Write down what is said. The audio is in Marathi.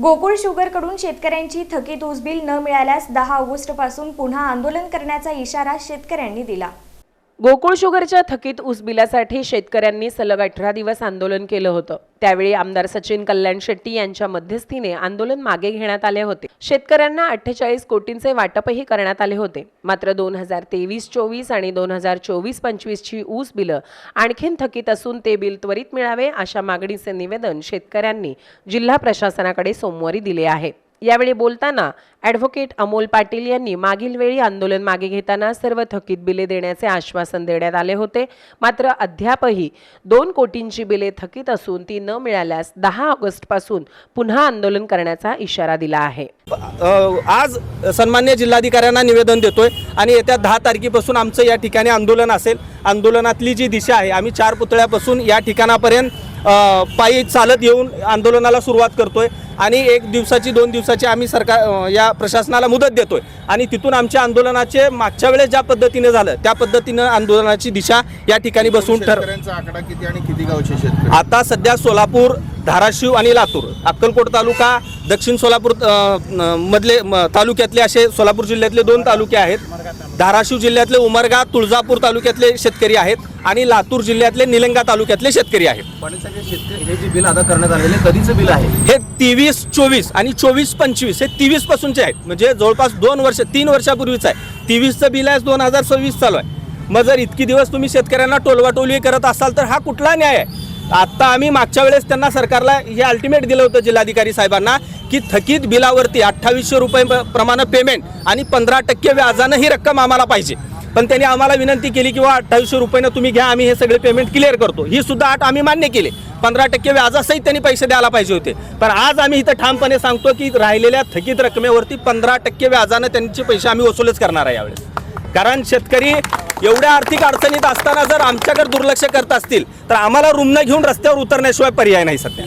गोकुळ शुगरकडून शेतकऱ्यांची थकीत ऊस बिल न मिळाल्यास 10 ऑगस्टपासून पुन्हा आंदोलन करण्याचा इशारा शेतकऱ्यांनी दिला। गोकुळ शुगरच्या थकीत ऊस बिलासाठी शेतकऱ्यांनी सलग 18 दिवस आंदोलन केलं होतं। त्यावेळी आमदार सचिन कल्याण शेट्टी यांच्या मध्यस्थीने आंदोलन मागे घेण्यात आले होते। शेतकऱ्यांना 48 कोटींचे वाटपही करण्यात आले होते। मात्र 2023-24 आणि 2024-25 ची ऊस बिलं आणखीन थकीत असून ते बिल त्वरित मिळावे अशा मागणीचे निवेदन शेतकऱ्यांनी जिल्हा प्रशासनाकडे सोमवारी दिले आहे। यावेळी बोलताना ॲडव्होकेट अमोल पाटील यांनी मागील वेळी आंदोलन मागे घेताना सर्व थकीत बिले देण्याचे आश्वासन देण्यात आले होते। मात्र अद्यापही 2 कोटींची बिले थकीत असून ती न मिळाल्यास 10 ऑगस्टपासून पुन्हा आंदोलन करण्याचा इशारा दिला आहे। आज सन्मान्य जिल्हाधिकाऱ्यांना निवेदन देतोय आणि येत्या 10 तारखेपासून आमचं या ठिकाणी आंदोलन असेल। आंदोलनातली जी दिशा आहे, आम्ही 4 पुतळ्यापासून या ठिकाणापर्यंत पायी चालत येऊन आंदोलनाला सुरुवात करतोय आणि 1 दिवसाची 2 दिवसाची आम्ही सरकार या प्रशासनाला मुदत देतोय आणि तिथून आमच्या आंदोलनाचे मागच्या वेळेस ज्या पद्धतीने झालं त्या पद्धतीनं आंदोलनाची दिशा या ठिकाणी बसून शेतकऱ्यांचा आकडा किती आणि किती गावचे शेतकरी आता सध्या सोलापूर, धाराशिव आणि लातूर, अक्कलकोट तालुका, दक्षिण सोलापूर मधले तालुक्यातले असे सोलापूर जिल्ह्यातले 2 तालुके आहेत। धाराशिव जिल्ह्यातले उमरगा, तुळजापूर तालुक्यातले शेतकरी आहेत आणि लातूर जिल्ह्यातले निलंगा तालुक्यातले शेतकरी आहेत। पण सगळे शेतकरी हे जे बिल अदा करण्यात आलेले कधीचं बिल आहे? हे 23-24 आणि 24-25 हे 23 पासूनचे आहेत, म्हणजे जवळपास 3 वर्षापूर्वीच आहे। 23चं बिल आहे, 2026 चालू आहे। मग जर इतकी दिवस तुम्ही शेतकऱ्यांना टोलवाटोलवी करत असाल तर हा कुठला न्याय आहे? आता आम्ही मागच्या वेळेस त्यांना सरकारला हे अल्टिमेट दिलं होतं जिल्हाधिकारी साहेबांना की थकीत बिलावरती 2800 रुपये प्रमाणे पेमेंट आणि 15% व्याजानं ही रक्कम आम्हाला पाहिजे। पण त्यांनी आम्हाला विनंती केली की 2800 रुपयानं तुम्ही घ्या, आम्ही हे सगळे पेमेंट क्लिअर करतो। ही सुद्धा अट आम्ही मान्य केली। 15% व्याजासहित त्यांनी पैसे द्यायला पाहिजे होते। पण आज आम्ही इथं ठामपणे सांगतो की राहिलेल्या थकीत रकमेवरती 15% व्याजानं त्यांचे पैसे आम्ही वसूलच करणार आहे यावेळेस। कारण शेतकरी एवढ्या आर्थिक अडचणीत असताना जर आमच्याकडे दुर्लक्ष करत असतील तर आम्हाला रुग्ण घेऊन रस्त्यावर उतरण्याशिवाय पर्याय नाही सध्या।